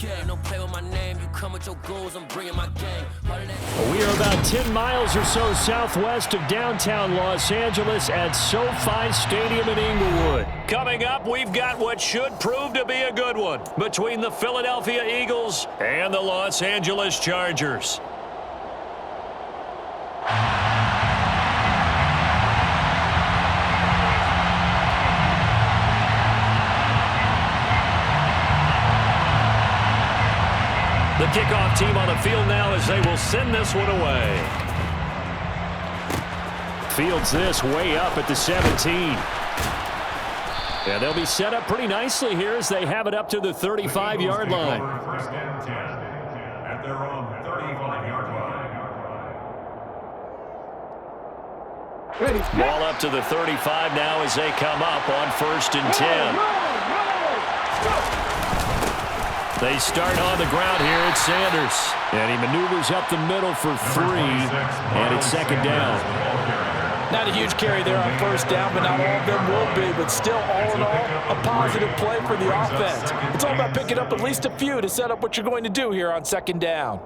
No play with my name. You come with your goals, I'm bringing my game. We are about 10 miles or so southwest of downtown Los Angeles at SoFi Stadium in Inglewood. Coming up, we've got what should prove to be a good one between the Philadelphia Eagles and the Los Angeles Chargers. The kickoff team on the field now as they will send this one away. Fields this way up at the 17. Yeah, they'll be set up pretty nicely here as they have it up to the 35-yard line. First and 10 at their own 35-yard line. Ball up to the 35 now as they come up on first and 10. They start on the ground here. It's Sanders. And he maneuvers up the middle for 3. And it's second down. Not a huge carry there on first down, but not all of them will be. But still, all in all, a positive play for the offense. It's all about picking up at least a few to set up what you're going to do here on second down.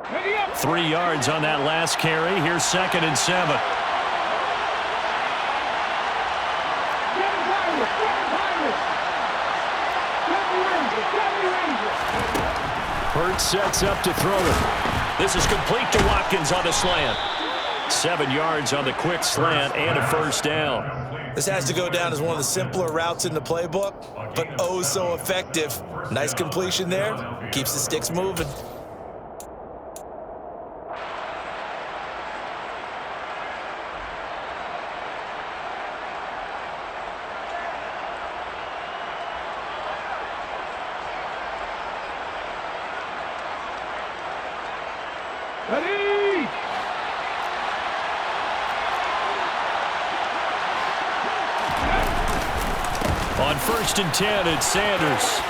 Up. 3 yards on that last carry. Here's second and 7. Hurts sets up to throw it. This is complete to Watkins on the slant. 7 yards on the quick slant and a first down. This has to go down as one of the simpler routes in the playbook, but oh so effective. Nice completion there. Keeps the sticks moving. On first and 10, it's Sanders.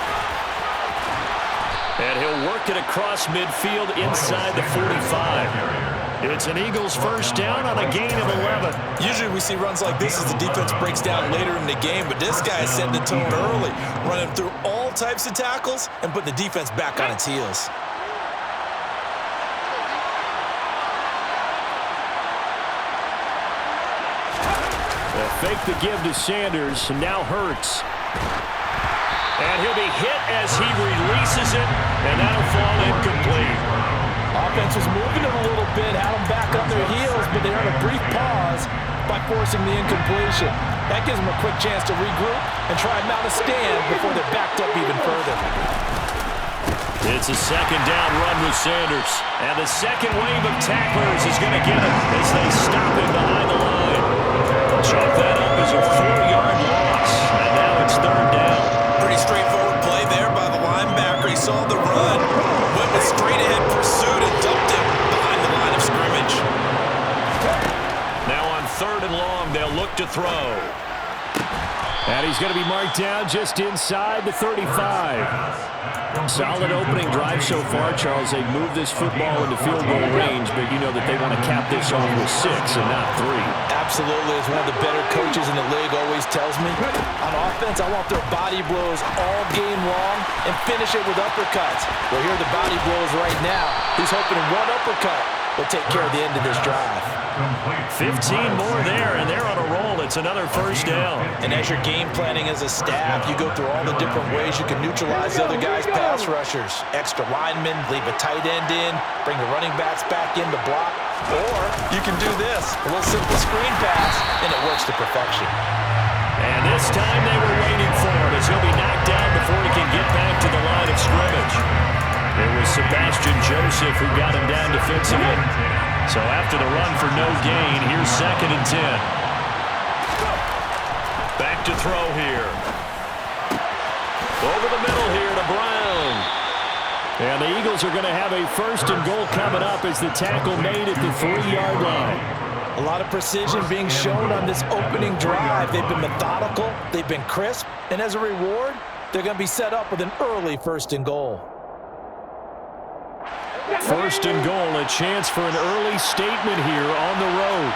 And he'll work it across midfield inside the 45. It's an Eagles first down on a gain of 11. Usually we see runs like this as the defense breaks down later in the game, but this guy is setting the tone early, running through all types of tackles and putting the defense back on its heels. Fake the give to Sanders, and now Hurts. And he'll be hit as he releases it, and that'll fall incomplete. Offense was moving it a little bit, had them back on their heels, but they earned a brief pause by forcing the incompletion. That gives them a quick chance to regroup and try and mount a stand before they're backed up even further. It's a second down run with Sanders. And the second wave of tacklers is going to get him as they stop him behind the line. Chalk that up as a 4-yard loss. And now it's third down. Pretty straightforward play there by the linebacker. He saw the run, went with straight ahead pursuit and dumped him behind the line of scrimmage. Now on third and long, they'll look to throw. And he's going to be marked down just inside the 35. Solid opening drive so far, Charles. They moved this football into field goal range, but you know that they want to cap this off with 6 and not 3. Absolutely. As one of the better coaches in the league always tells me, on offense, I want their body blows all game long and finish it with uppercuts. Well, here are the body blows right now. He's hoping one uppercut will take care of the end of this drive. 15 more there, and they're on a roll. It's another first down. And as you're game planning as a staff, you go through all the different ways you can neutralize the other guy's pass rushers. Extra linemen, leave a tight end in, bring the running backs back in to block. Or you can do this, a little simple screen pass, and it works to perfection. And this time they were waiting for him as he'll be knocked down before he can get back to the line of scrimmage. It was Sebastian Joseph who got him down defensively. So after the run for no gain, here's second and 10. Back to throw here. Over the middle here to Brown. And the Eagles are going to have a first and goal coming up as the tackle made at the 3-yard line. A lot of precision being shown on this opening drive. They've been methodical, they've been crisp, and as a reward, they're going to be set up with an early first and goal. First and goal, a chance for an early statement here on the road.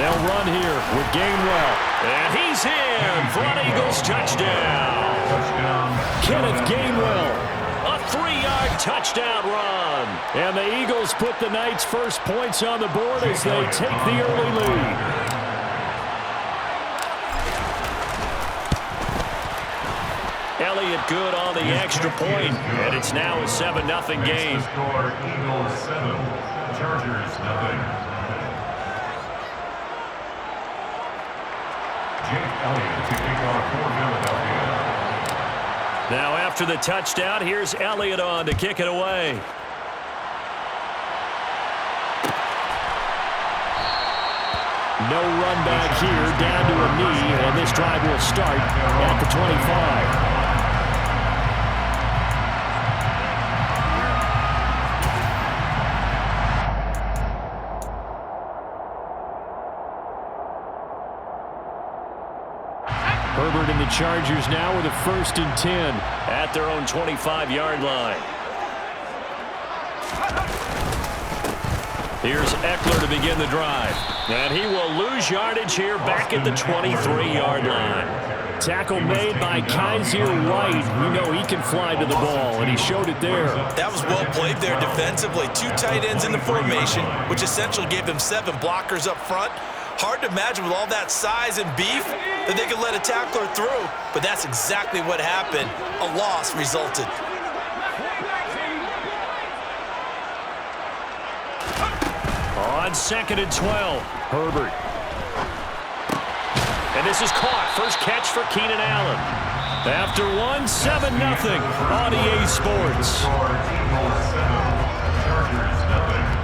They'll run here with Gainwell. And he's in for an Eagles touchdown. Kenneth Gainwell. A 3-yard touchdown run. And the Eagles put the Knights' first points on the board as they take the early lead. Elliott good on the extra point, and it's now a 7-0 game. Eagles 7, Chargers 0. Jake Elliott to kick off for Philadelphia. Now after the touchdown, here's Elliott on to kick it away. No run back here, down to a knee, and this drive will start at the 25. Herbert and the Chargers now with a 1st and 10 at their own 25-yard line. Here's Eckler to begin the drive. And he will lose yardage here back at the 23-yard line. Tackle made by Kaiser White. We know he can fly to the ball, and he showed it there. That was well played there defensively. 2 tight ends in the formation, which essentially gave them 7 blockers up front. Hard to imagine with all that size and beef that they could let a tackler through, but that's exactly what happened. A loss resulted. On 2nd and 12, Herbert. And this is caught. First catch for Keenan Allen. After one, 7-0 on EA Sports. Eagles 7, Chargers 0.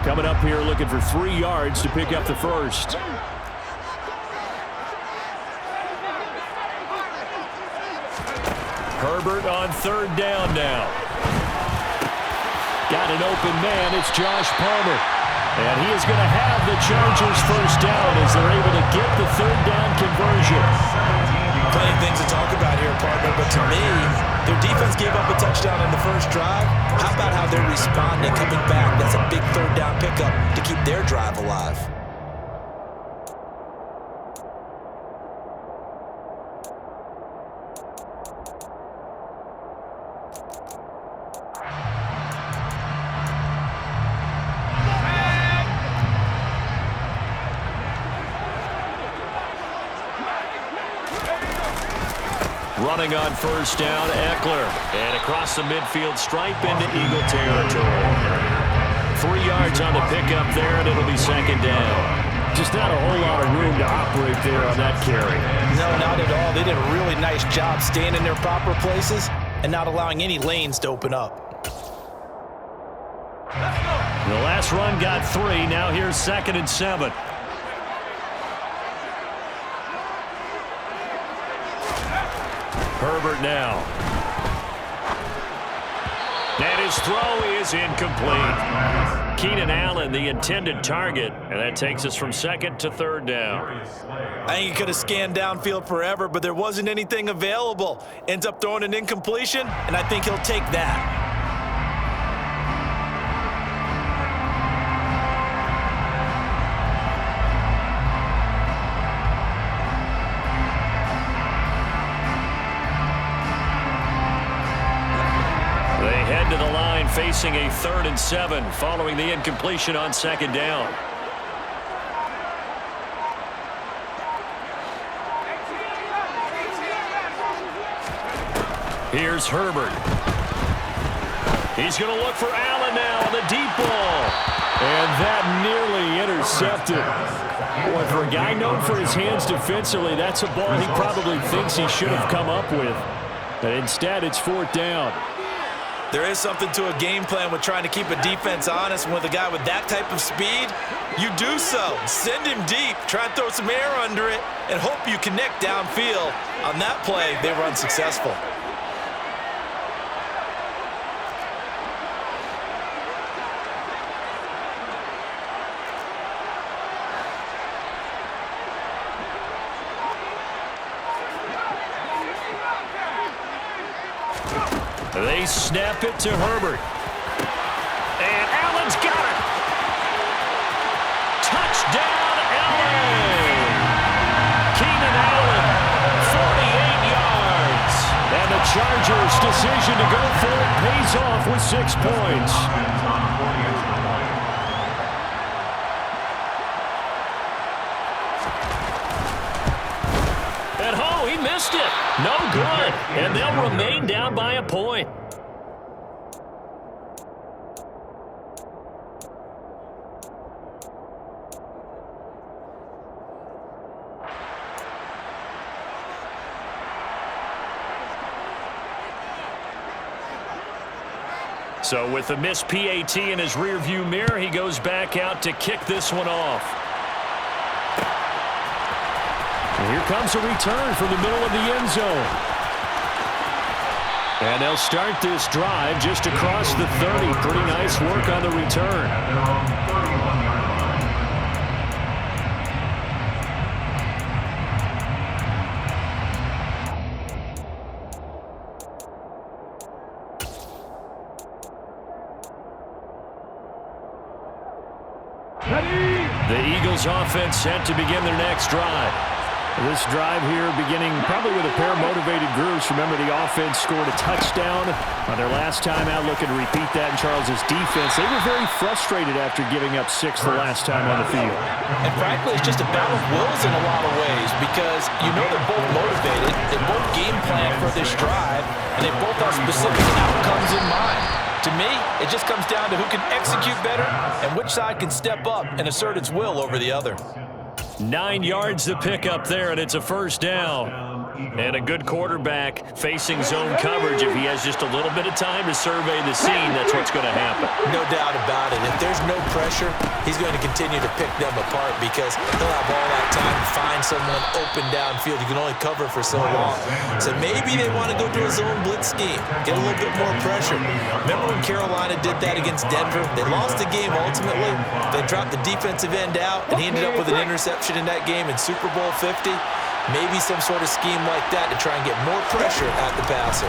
Coming up here looking for 3 yards to pick up the first. Herbert on 3rd down now. Got an open man. It's Josh Palmer. And he is going to have the Chargers first down as they're able to get the 3rd down conversion. Plenty of things to talk about here, partner, but to me, their defense gave up a touchdown on the first drive. How about how they're responding, coming back? That's a big 3rd down pickup to keep their drive alive. Running on 1st down, Eckler. And across the midfield stripe into Eagle territory. 3 yards on the pickup there, and it'll be 2nd down. Just not a whole lot of room to operate there on that carry. No, not at all. They did a really nice job staying in their proper places and not allowing any lanes to open up. The last run got 3. Now here's 2nd and 7. Herbert now. And his throw is incomplete. Keenan Allen, the intended target, and that takes us from 2nd to 3rd down. I think he could have scanned downfield forever, but there wasn't anything available. Ends up throwing an incompletion, and I think he'll take that. Head to the line facing a 3rd and 7 following the incompletion on 2nd down. Here's Herbert. He's going to look for Allen now on the deep ball. And that nearly intercepted. Boy, for a guy known for his hands defensively, that's a ball he probably thinks he should have come up with. But instead, it's 4th down. There is something to a game plan with trying to keep a defense honest. And with a guy with that type of speed, you do so. Send him deep. Try and throw some air under it and hope you connect downfield. On that play, they were unsuccessful. They snap it to Herbert. And Allen's got it. Touchdown, Allen. Keenan Allen, 48 yards. And the Chargers' decision to go for it pays off with 6 points. At home, he missed it. No good. And they'll remain down by a point. So with the missed PAT in his rearview mirror, he goes back out to kick this one off. And here comes a return from the middle of the end zone. And they'll start this drive just across the 30. Pretty nice work on the return. The Eagles offense set to begin their next drive. This drive here beginning probably with a pair of motivated groups. Remember, the offense scored a touchdown on their last time out. Looking to repeat that in Charles' defense. They were very frustrated after giving up 6 the last time on the field. And frankly, it's just a battle of wills in a lot of ways because you know they're both motivated. They both game plan for this drive, and they both have specific outcomes in mind. To me, it just comes down to who can execute better and which side can step up and assert its will over the other. 9 yards to pick up there, and it's a first down. And a good quarterback facing zone coverage. If he has just a little bit of time to survey the scene, that's what's going to happen. No doubt about it. If there's no pressure, he's going to continue to pick them apart because he'll have all that time to find someone open downfield. You can only cover for so long. So maybe they want to go to a zone blitz scheme, get a little bit more pressure. Remember when Carolina did that against Denver? They lost the game ultimately. They dropped the defensive end out, and he ended up with an interception in that game in Super Bowl 50. Maybe some sort of scheme like that to try and get more pressure at the passer.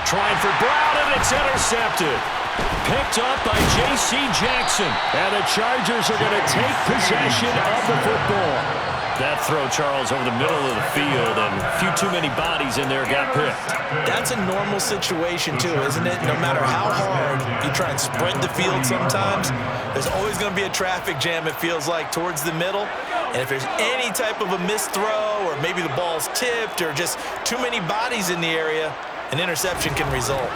Trying for Brown, and it's intercepted. Picked up by J.C. Jackson. And the Chargers are going to take possession of the football. That throw, Charles, over the middle of the field, and a few too many bodies in there got picked. That's a normal situation, too, isn't it? No matter how hard you try and spread the field sometimes, there's always going to be a traffic jam, it feels like, towards the middle. And if there's any type of a missed throw or maybe the ball's tipped or just too many bodies in the area, an interception can result.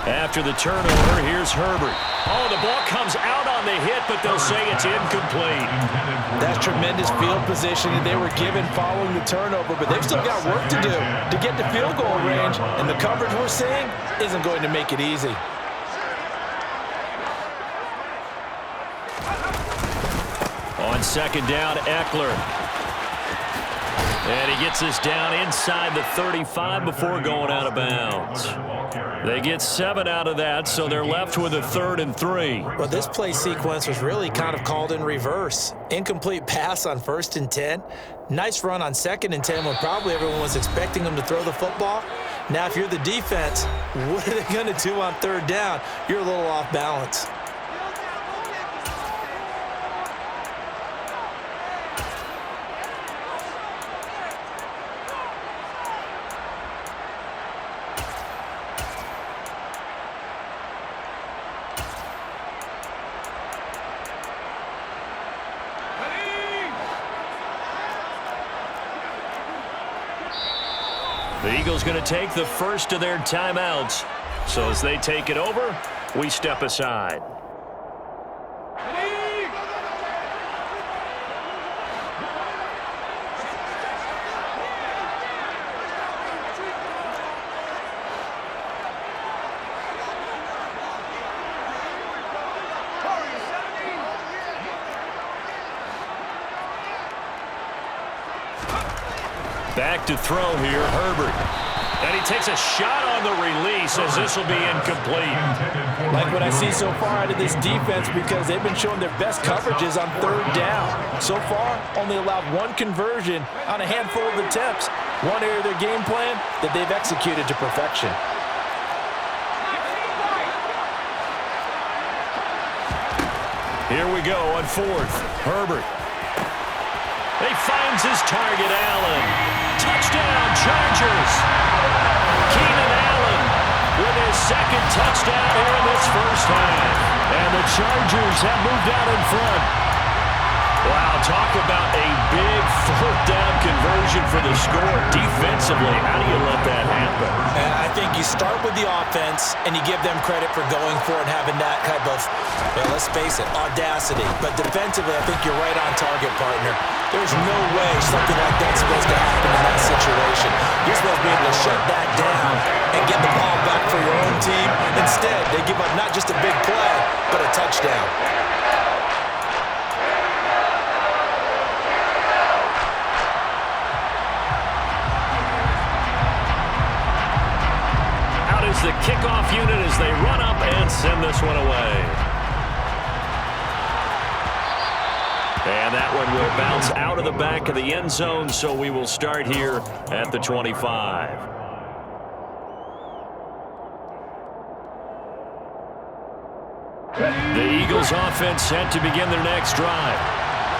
After the turnover, here's Herbert. Oh, the ball comes out on the hit, but they'll say it's incomplete. That's tremendous field position that they were given following the turnover, but they've still got work to do to get to field goal range, and the coverage we're seeing isn't going to make it easy. On second down, Eckler. And he gets this down inside the 35 before going out of bounds. They get 7 out of that, so they're left with a 3rd and 3. Well, this play sequence was really kind of called in reverse. Incomplete pass on 1st and 10. Nice run on 2nd and 10 when probably everyone was expecting them to throw the football. Now, if you're the defense, what are they going to do on 3rd down? You're a little off balance. The Eagles going to take the first of their timeouts. So as they take it over, we step aside. Back to throw here, Herbert. And he takes a shot on the release as this will be incomplete. Like what I see so far out of this defense because they've been showing their best coverages on 3rd down. So far, only allowed 1 conversion on a handful of attempts. One area of their game plan that they've executed to perfection. Here we go on fourth. Herbert. He finds his target, Allen. Touchdown, Chargers. Keenan Allen with his second touchdown here in this first half. And the Chargers have moved out in front. Wow, talk about a big fourth down conversion for the score. Defensively, how do you let that happen? And I think you start with the offense, and you give them credit for going for it and having that type of, well, let's face it, audacity. But defensively, I think you're right on target, partner. There's no way something like that's supposed to happen in that situation. You're supposed to be able to shut that down and get the ball back for your own team. Instead, they give up not just a big play, but a touchdown. The kickoff unit as they run up and send this one away. And that one will bounce out of the back of the end zone, so we will start here at the 25. The Eagles offense set to begin their next drive.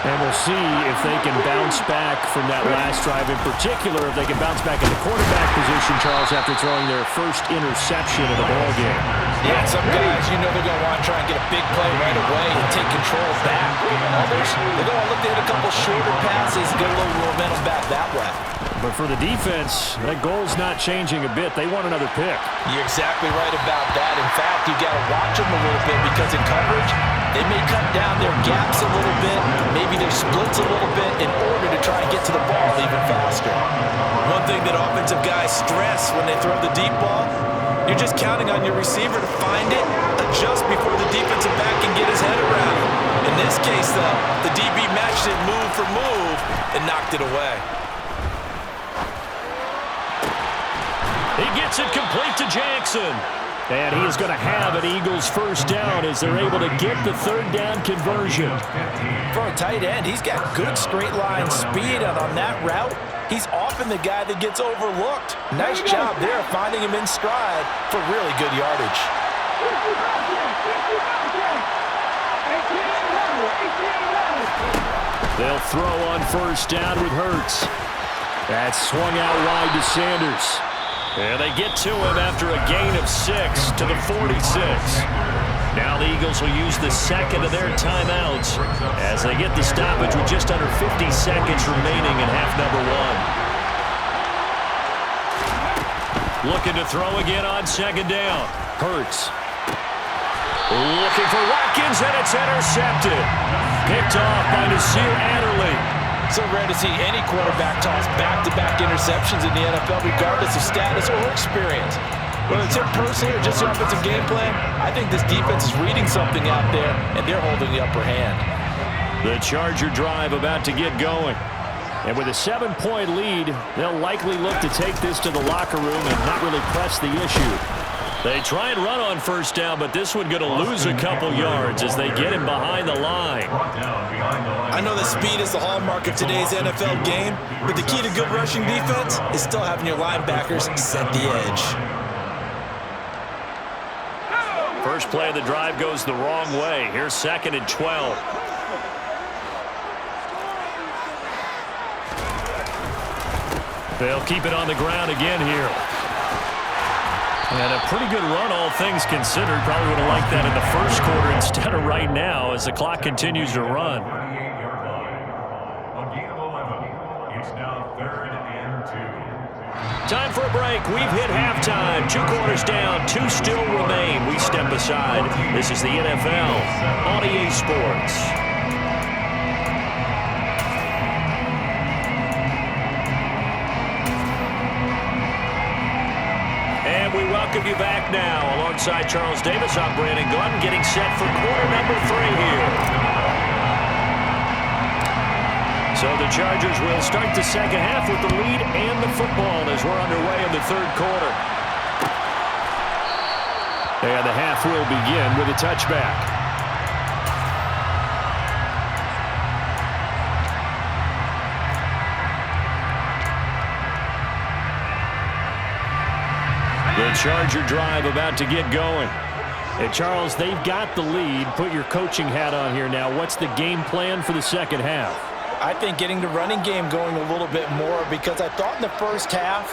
And we'll see if they can bounce back from that last drive. In particular, if they can bounce back in the quarterback position, Charles, after throwing their first interception of the ballgame. Yeah, some guys, you know they're going to want to try and get a big play right away and take control back. Others, they're going to look to hit a couple shorter passes and get a little momentum back that way. But for the defense, that goal's not changing a bit. They want another pick. You're exactly right about that. In fact, you got to watch them a little bit because in coverage, they may cut down their gaps a little bit, maybe their splits a little bit in order to try and get to the ball even faster. One thing that offensive guys stress when they throw the deep ball, you're just counting on your receiver to find it, adjust before the defensive back can get his head around. In this case, though, the DB matched it move for move and knocked it away. He gets it complete to Jackson. And he is going to have an Eagles first down as they're able to get the third down conversion. For a tight end, he's got good straight line speed, and on that route, he's often the guy that gets overlooked. Nice job there of finding him in stride for really good yardage. They'll throw on first down with Hurts. That's swung out wide to Sanders. And they get to him after a gain of 6 to the 46. Now the Eagles will use the second of their timeouts as they get the stoppage with just under 50 seconds remaining in half number 1. Looking to throw again on second down. Hurts. Looking for Watkins, and it's intercepted. Picked off by Nasir Adderley. So rare to see any quarterback toss back-to-back interceptions in the NFL, regardless of status or experience. Whether it's him personally or just the offensive game plan, I think this defense is reading something out there, and they're holding the upper hand. The Charger drive about to get going. And with a 7-point lead, they'll likely look to take this to the locker room and not really press the issue. They try and run on first down, but this one going to lose a couple yards as they get him behind the line. I know that speed is the hallmark of today's NFL game, but the key to good rushing defense is still having your linebackers set the edge. First play of the drive goes the wrong way. Here's 2nd and 12. They'll keep it on the ground again here. And a pretty good run, all things considered. Probably would have liked that in the first quarter instead of right now as the clock continues to run. Time for a break. We've hit halftime. 2 quarters down, 2 still remain. We step aside. This is the NFL on EA Sports. We welcome you back now. Alongside Charles Davis, I'm Brandon Gordon, getting set for quarter number 3 here. So the Chargers will start the second half with the lead and the football as we're underway in the third quarter. And the half will begin with a touchback. The Charger drive about to get going. And Charles, they've got the lead. Put your coaching hat on here now. What's the game plan for the second half? I think getting the running game going a little bit more, because I thought in the first half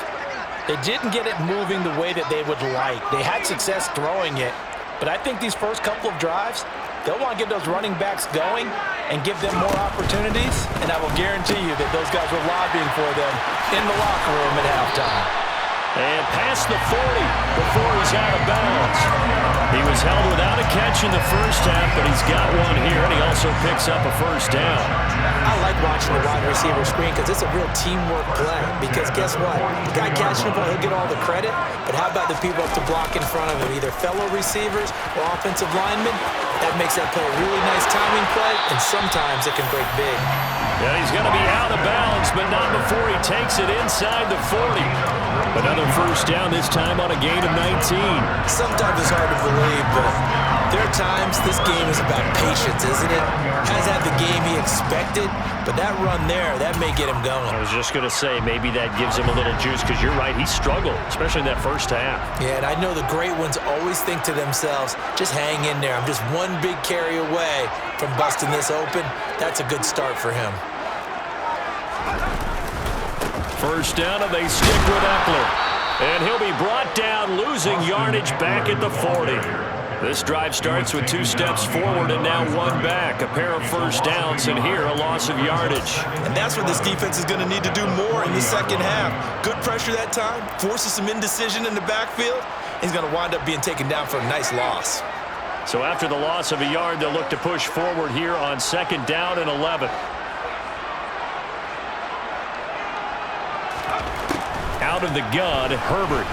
they didn't get it moving the way that they would like. They had success throwing it, but I think these first couple of drives, they'll want to get those running backs going and give them more opportunities, and I will guarantee you that those guys were lobbying for them in the locker room at halftime. And past the 40 before he's out of bounds. He was held without a catch in the first half, but he's got one here, and he also picks up a first down. I like watching the wide receiver screen because it's a real teamwork play. Because guess what? The guy catching the ball, he'll get all the credit, but how about the people up to block in front of him, either fellow receivers or offensive linemen? That makes that play a really nice timing play, and sometimes it can break big. And he's going to be out of bounds, but not before he takes it inside the 40. Another first down, this time on a gain of 19. Sometimes it's hard to believe, but there are times this game is about patience, isn't it? Has had the game he expected, but that run there, that may get him going. I was just going to say, maybe that gives him a little juice, because you're right, he struggled, especially in that first half. Yeah, and I know the great ones always think to themselves, just hang in there. I'm just one big carry away from busting this open. That's a good start for him. First down, and they stick with Eckler. And he'll be brought down, losing yardage back at the 40. This drive starts with 2 steps forward and now 1 back. A pair of first downs, and here a loss of yardage. And that's what this defense is going to need to do more in the second half. Good pressure that time, forces some indecision in the backfield. He's going to wind up being taken down for a nice loss. So after the loss of a yard, they'll look to push forward here on 2nd down and 11. Out of the gun, Herbert.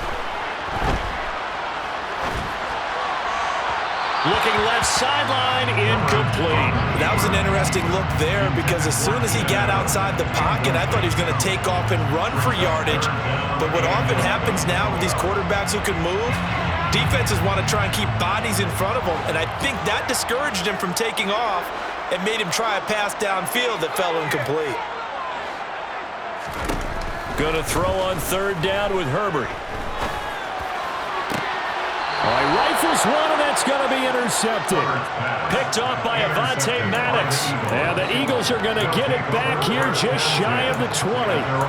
Looking left sideline, incomplete. That was an interesting look there, because as soon as he got outside the pocket, I thought he was going to take off and run for yardage. But what often happens now with these quarterbacks who can move, defenses want to try and keep bodies in front of them, and I think that discouraged him from taking off and made him try a pass downfield that fell incomplete. Going to throw on 3rd down with Herbert. Rifles one, and that's going to be intercepted. Picked off by Avonte Maddox. And the Eagles are going to get it back here just shy of the 20.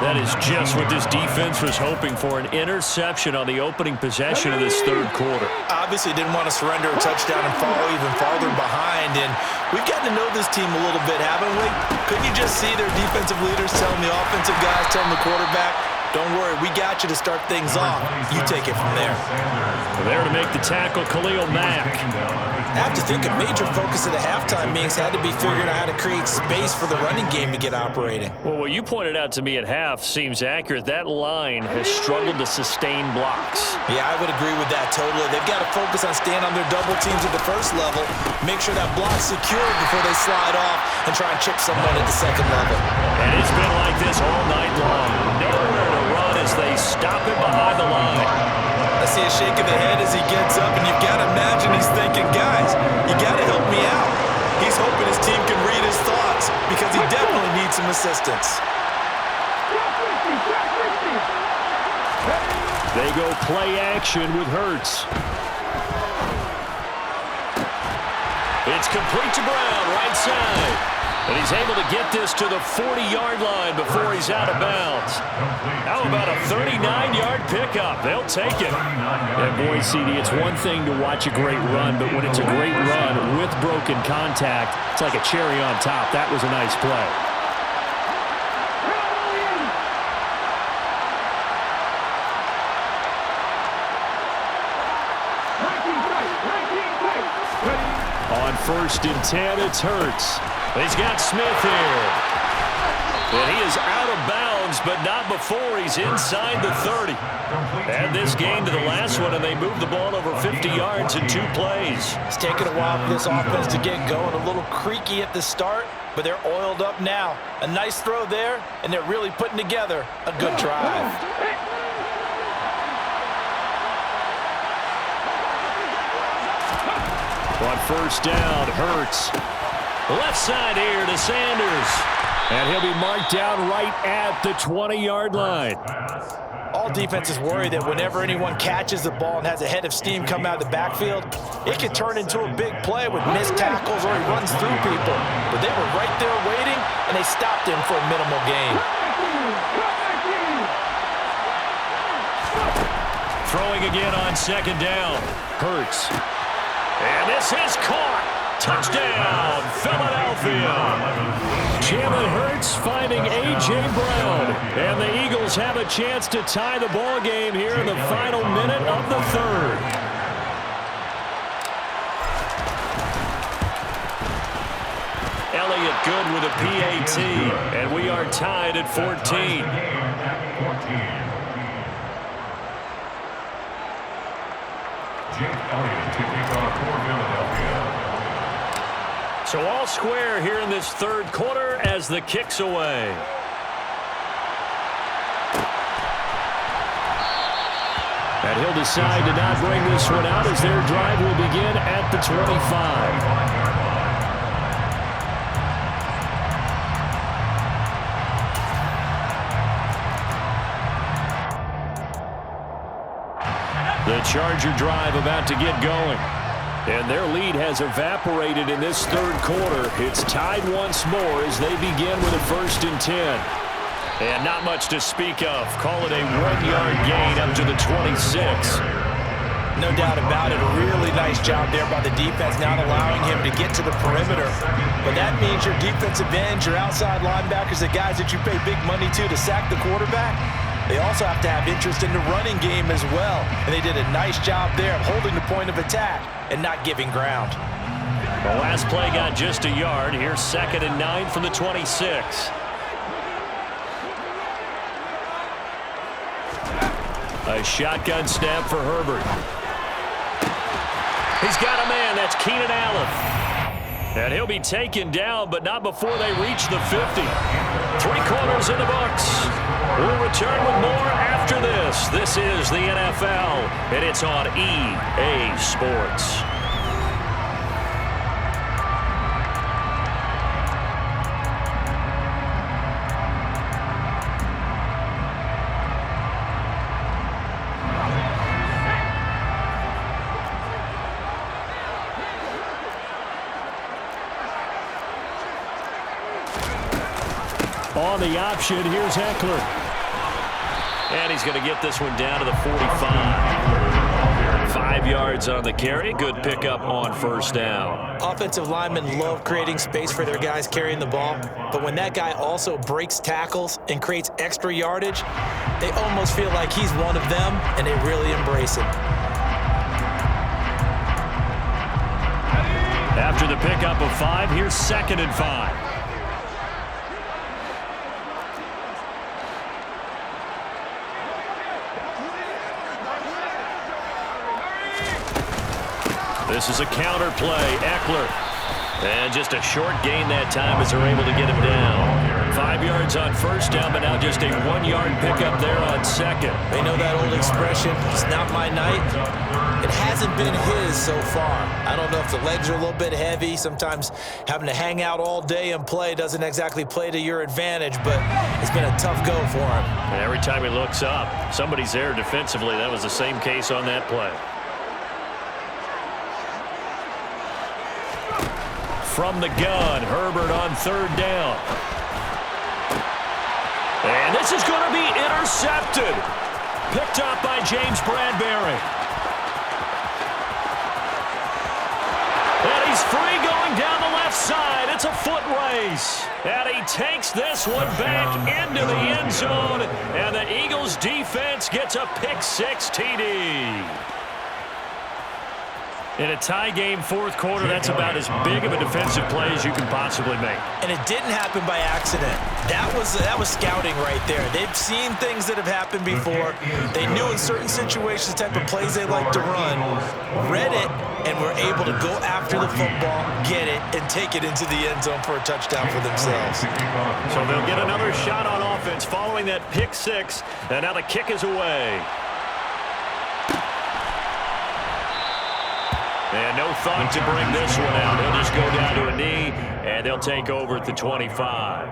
That is just what this defense was hoping for, an interception on the opening possession of this 3rd quarter. Obviously didn't want to surrender a touchdown and fall even farther behind. And we've gotten to know this team a little bit, haven't we? Couldn't you just see their defensive leaders telling the offensive guys, telling the quarterback, don't worry, we got you to start things off. You take it from there. There to make the tackle, Khalil Mack. I have to think a major focus of the halftime meetings had to be figuring out how to create space for the running game to get operating. Well, what you pointed out to me at half seems accurate. That line has struggled to sustain blocks. Yeah, I would agree with that totally. They've got to focus on staying on their double teams at the first level, make sure that block's secured before they slide off and try and chip someone at the second level. And it's been like this all night long. Nowhere to run as they stop him behind the line. I see a shake of the head as he gets up, and you've got to imagine he's thinking, guys, you got to help me out. He's hoping his team can read his thoughts because he definitely needs some assistance. They go play action with Hurts. It's complete to Brown, right side. And he's able to get this to the 40-yard line before he's out of bounds. How about a 39-yard pickup? They'll take it. And boy, CD, it's one thing to watch a great run, but when it's a great run with broken contact, it's like a cherry on top. That was a nice play. On 1st and 10, it's Hurts. He's got Smith here. And he is out of bounds, but not before he's inside the 30. Add this game to the last one, and they moved the ball over 50 yards in 2 plays. It's taken a while for this offense to get going. A little creaky at the start, but they're oiled up now. A nice throw there, and they're really putting together a good drive. On 1st down, Hurts. Left side here to Sanders. And he'll be marked down right at the 20-yard line. All defenses worry that whenever anyone catches the ball and has a head of steam come out of the backfield, it could turn into a big play with missed tackles or he runs through people. But they were right there waiting, and they stopped him for a minimal gain. Throwing again on second down. Hurts. And this is caught. Touchdown, Philadelphia. Jalen Hurts finding A.J. Brown. And the Eagles have a chance to tie the ball game here in the final minute of the third. Elliott good with a PAT. And we are tied at 14. Jake Elliott taking off for Philadelphia. So all square here in this third quarter as the kick's away. And he'll decide to not bring this one out as their drive will begin at the 25. The Charger drive about to get going. And their lead has evaporated in this third quarter. It's tied once more as they begin with a 1st and 10. And not much to speak of. Call it a 1-yard gain up to the 26. No doubt about it. A really nice job there by the defense, not allowing him to get to the perimeter. But that means your defensive ends, your outside linebackers, the guys that you pay big money to sack the quarterback, they also have to have interest in the running game as well. And they did a nice job there of holding the point of attack and not giving ground. The last play got just a yard. Here's 2nd and 9 from the 26. A shotgun snap for Herbert. He's got a man. That's Keenan Allen. And he'll be taken down, but not before they reach the 50. 3 quarters in the books. We'll return with more after this. This is the NFL, and it's on EA Sports. On the option, here's Eckler. And he's going to get this one down to the 45. 5 yards on the carry. Good pickup on 1st down. Offensive linemen love creating space for their guys carrying the ball. But when that guy also breaks tackles and creates extra yardage, they almost feel like he's one of them, and they really embrace him. After the pickup of 5, here's 2nd and 5. This is a counter play. Eckler. And just a short gain that time as they're able to get him down. 5 yards on 1st down, but now just a 1-yard pickup there on 2nd. They know that old expression, it's not my night. It hasn't been his so far. I don't know if the legs are a little bit heavy. Sometimes having to hang out all day and play doesn't exactly play to your advantage, but it's been a tough go for him. And every time he looks up, somebody's there defensively. That was the same case on that play. From the gun, Herbert on 3rd down. And this is going to be intercepted. Picked up by James Bradbury. And he's free going down the left side. It's a foot race. And he takes this one back into the end zone. And the Eagles defense gets a pick-6 TD. In a tie game 4th quarter, that's about as big of a defensive play as you can possibly make. And it didn't happen by accident. That was scouting right there. They've seen things that have happened before. They knew in certain situations the type of plays they like to run, read it, and were able to go after the football, get it, and take it into the end zone for a touchdown for themselves. So they'll get another shot on offense following that pick-6, and now the kick is away. And no thought to bring this one out. He'll just go down to a knee, and they'll take over at the 25.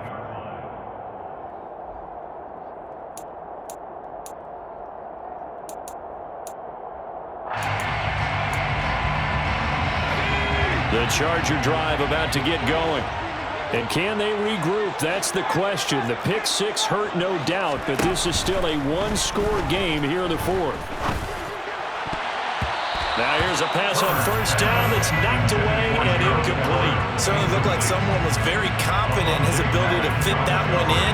The Charger drive about to get going. And can they regroup? That's the question. The pick six hurt, no doubt, but this is still a one-score game here in the fourth. Now here's a pass on first down that's knocked away and incomplete. Certainly looked like someone was very confident in his ability to fit that one in.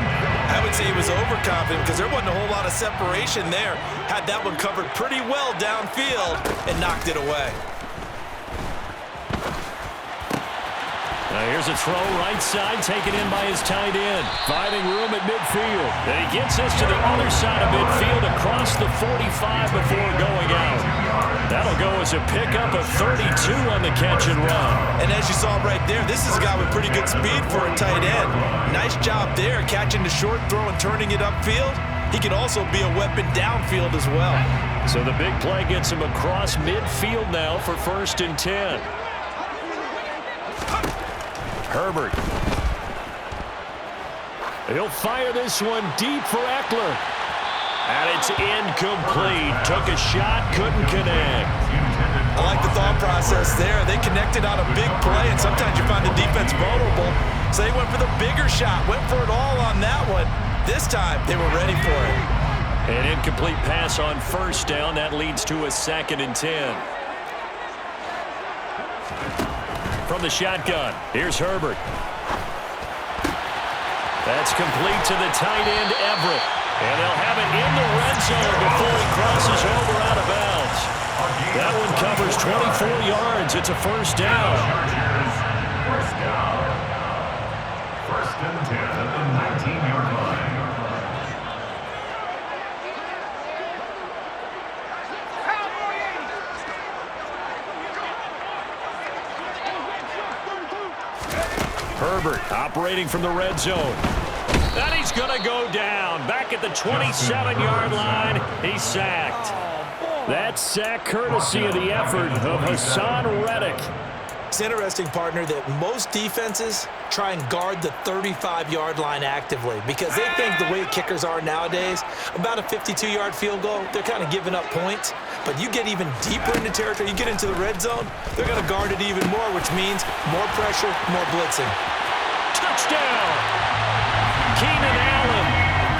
I would say he was overconfident because there wasn't a whole lot of separation there. Had that one covered pretty well downfield and knocked it away. Now here's a throw right side taken in by his tight end. Finding room at midfield. And he gets us to the other side of midfield across the 45 before going out. That'll go as a pickup of 32 on the catch and run. And as you saw right there, this is a guy with pretty good speed for a tight end. Nice job there catching the short throw and turning it upfield. He can also be a weapon downfield as well. So the big play gets him across midfield now for 1st and 10. Herbert. He'll fire this one deep for Eckler. And it's incomplete. Took a shot, couldn't connect. I like the thought process there. They connected on a big play, and sometimes you find the defense vulnerable. So they went for the bigger shot, went for it all on that one. This time, they were ready for it. An incomplete pass on first down. That leads to a 2nd and 10. From the shotgun, here's Herbert. That's complete to the tight end, Everett. And they'll have it in the red zone before he crosses over out of bounds. That one covers 24 yards. It's a 1st down. First down. 1st and 10 at the 19-yard line. Herbert operating from the red zone. And he's going to go down. Back at the 27-yard line, he's sacked. That sack courtesy of the effort of Hassan Reddick. It's interesting, partner, that most defenses try and guard the 35-yard line actively because they think the way kickers are nowadays, about a 52-yard field goal, they're kind of giving up points. But you get even deeper into territory, you get into the red zone, they're going to guard it even more, which means more pressure, more blitzing. Touchdown! Keenan Allen,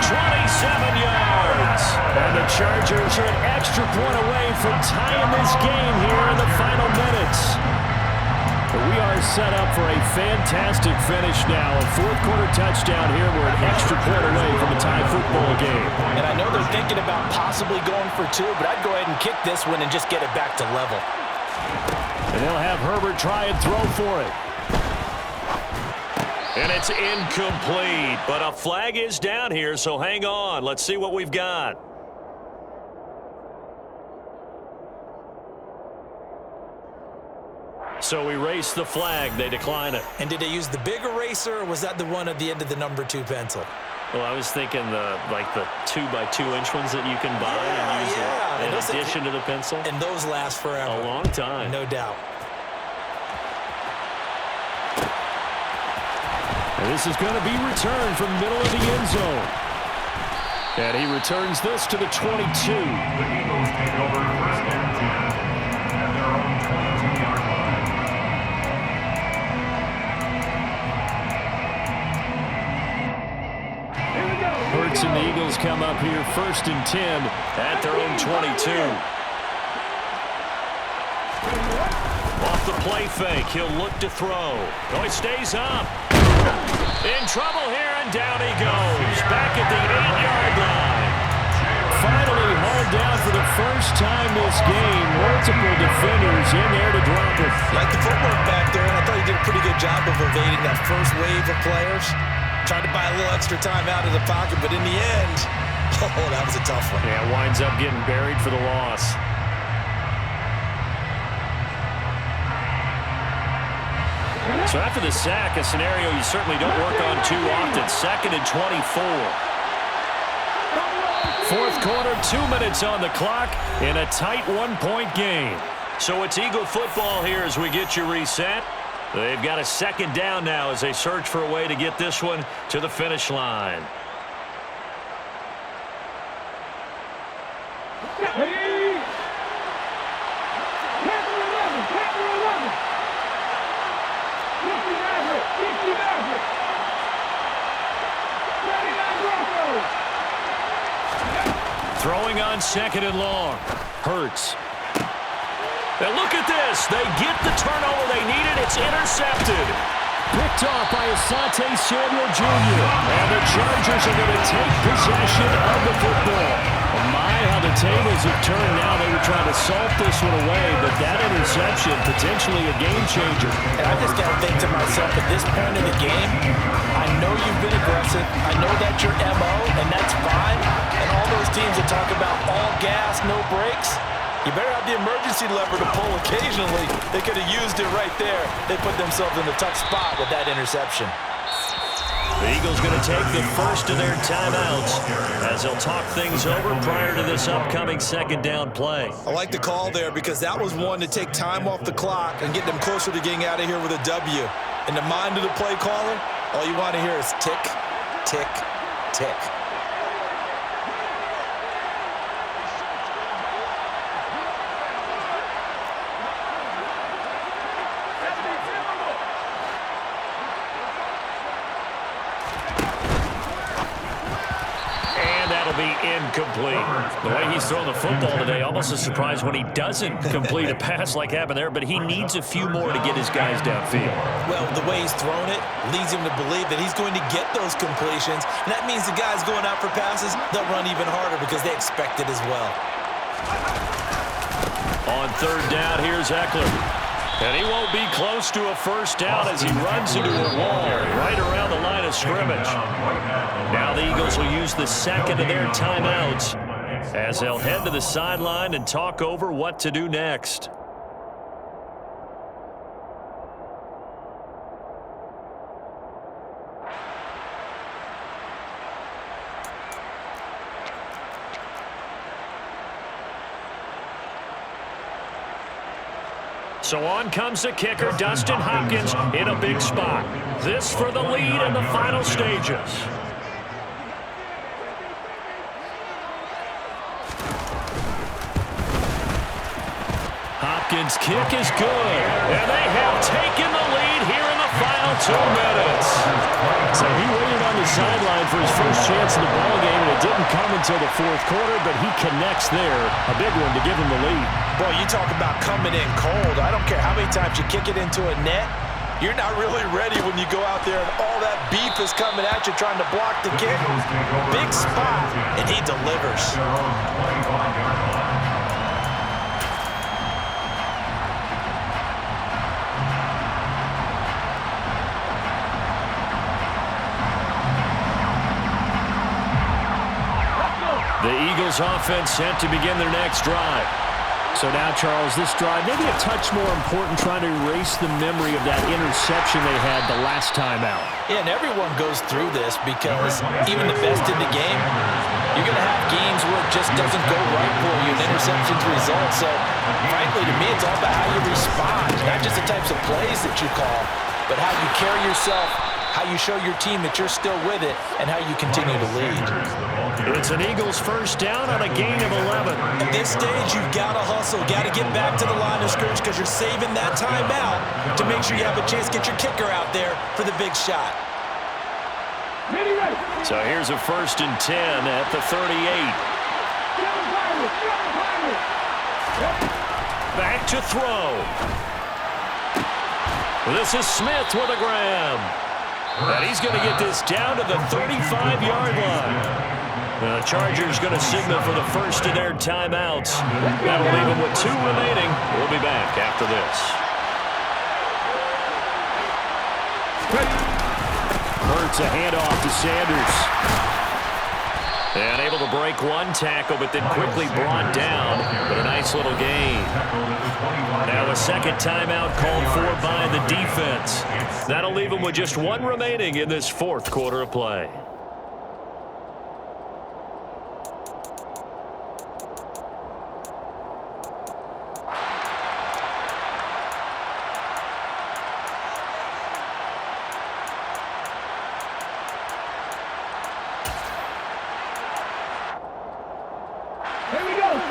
27 yards. And the Chargers are an extra point away from tying this game here in the final minutes. But we are set up for a fantastic finish now. A 4th-quarter touchdown here. We're an extra point away from a tie football game. And I know they're thinking about possibly going for 2, but I'd go ahead and kick this one and just get it back to level. And they'll have Herbert try and throw for it. And it's incomplete, but a flag is down here, so hang on. Let's see what we've got. So we race the flag. They decline it. And did they use the big eraser, or was that the one at the end of the number 2 pencil? Well, I was thinking the 2x2-inch ones that you can buy and use in addition to the pencil. And those last forever. A long time. No doubt. And this is going to be returned from the middle of the end zone. And he returns this to the 22. The Eagles take over 1st and 10 at their own 22-yard line. Hurts and the Eagles come up here 1st and 10 at their own 22. Off the play fake, he'll look to throw. Oh, he stays up. In trouble here, and down he goes. Back at the 8-yard line. Finally hauled down for the first time this game. Multiple defenders in there to drop it. Like the footwork back there, and I thought he did a pretty good job of evading that first wave of players. Tried to buy a little extra time out of the pocket, but in the end, oh, that was a tough one. Yeah, winds up getting buried for the loss. So after the sack, a scenario you certainly don't work on too often. 2nd and 24. 4th quarter, 2 minutes on the clock in a tight 1-point game. So it's Eagle football here as we get you reset. They've got a 2nd down now as they search for a way to get this one to the finish line. on 2nd and long. Hurts. And look at this. They get the turnover they needed. It's intercepted. Picked off by Asante Samuel Jr. And the Chargers are going to take possession of the football. Oh my, how the tables have turned now. They were trying to salt this one away, but that interception, potentially a game changer. And I just got to think to myself, at this point in the game, I know you've been aggressive. I know that's your MO, and that's fine. And all those teams that talk about all gas, no brakes, you better have the emergency lever to pull occasionally. They could have used it right there. They put themselves in a tough spot with that interception. The Eagles going to take the first of their timeouts as they'll talk things over prior to this upcoming 2nd down play. I like the call there because that was one to take time off the clock and get them closer to getting out of here with a W. In the mind of the play caller, all you want to hear is tick, tick, tick. Be incomplete. The way he's throwing the football today, almost a surprise when he doesn't complete a pass like happened there, but he needs a few more to get his guys downfield. Well, the way he's thrown it leads him to believe that he's going to get those completions, and that means the guys going out for passes, they'll run even harder because they expect it as well. On 3rd down, here's Eckler. And he won't be close to a first down as he runs into a wall right around the line of scrimmage. Now the Eagles will use the 2nd of their timeouts as they'll head to the sideline and talk over what to do next. So on comes the kicker, Dustin Hopkins, in a big spot. This for the lead in the final stages. Hopkins' kick is good, and they have taken the lead here in the final 2 minutes. So he waited on the sideline for his first chance in the ballgame, and it didn't come until the 4th quarter, but he connects there. A big one to give him the lead. Boy, you talk about coming in cold. I don't care how many times you kick it into a net. You're not really ready when you go out there and all that beef is coming at you trying to block the kick. Big spot, and he delivers. The Eagles offense set to begin their next drive. So now, Charles, this drive maybe a touch more important, trying to erase the memory of that interception they had the last time out. Yeah, and everyone goes through this because even the best in the game, you're going to have games where it just doesn't go right for you, and interceptions result. So, frankly, to me, it's all about how you respond, not just the types of plays that you call, but how you carry yourself, how you show your team that you're still with it, and how you continue to lead. It's an Eagles first down on a gain of 11. At this stage, you've got to hustle, got to get back to the line of scrimmage because you're saving that time out to make sure you have a chance to get your kicker out there for the big shot. So here's a 1st and 10 at the 38. Back to throw. This is Smith with a grab. And he's going to get this down to the 35-yard line. The Chargers going to signal for the first of their timeouts. That'll leave them with 2 remaining. We'll be back after this. Hurts a handoff to Sanders. And able to break one tackle, but then quickly brought down. But a nice little gain. Now a 2nd timeout called for by the defense. That'll leave them with just 1 remaining in this 4th quarter of play.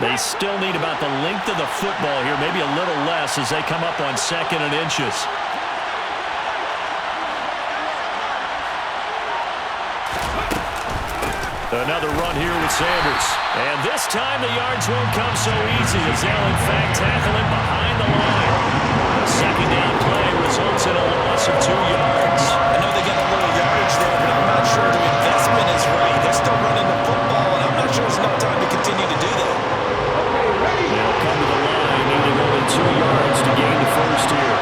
They still need about the length of the football here, maybe a little less as they come up on 2nd and inches. Another run here with Sanders. And this time the yards won't come so easy as they'll in fact tackle him behind the line. The second down play results in a loss of 2 yards. I know they got a little yardage there, but I'm not sure the investment is right. They're still running the football, and I'm not sure there's enough time to continue to do that. They'll come to the line, needing only 2 yards to gain the first here.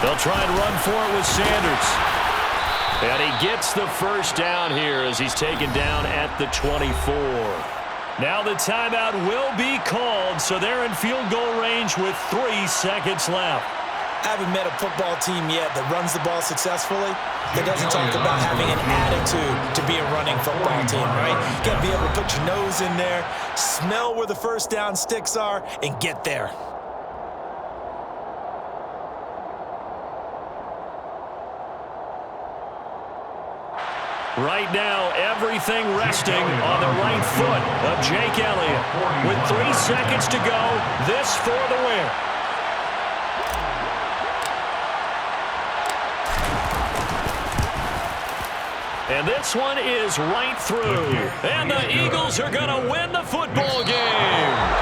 They'll try and run for it with Sanders. And he gets the first down here as he's taken down at the 24. Now the timeout will be called, so they're in field goal range with 3 seconds left. I haven't met a football team yet that runs the ball successfully that doesn't talk about having an attitude to be a running football team, right? You got to be able to put your nose in there, smell where the first down sticks are, and get there. Right now, everything resting on the right foot of Jake Elliott. With 3 seconds to go, this for the win. And this one is right through. And the Eagles are going to win the football game.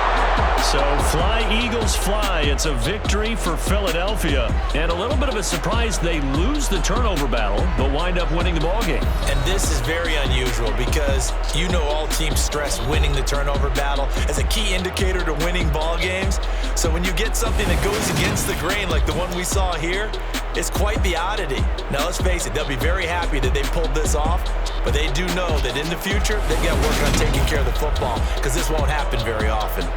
So fly, Eagles, fly. It's a victory for Philadelphia. And a little bit of a surprise, they lose the turnover battle, but wind up winning the ball game. And this is very unusual because you know all teams stress winning the turnover battle as a key indicator to winning ball games. So when you get something that goes against the grain like the one we saw here, it's quite the oddity. Now, let's face it, they'll be very happy that they pulled this off, but they do know that in the future, they've got to work on taking care of the football because this won't happen very often.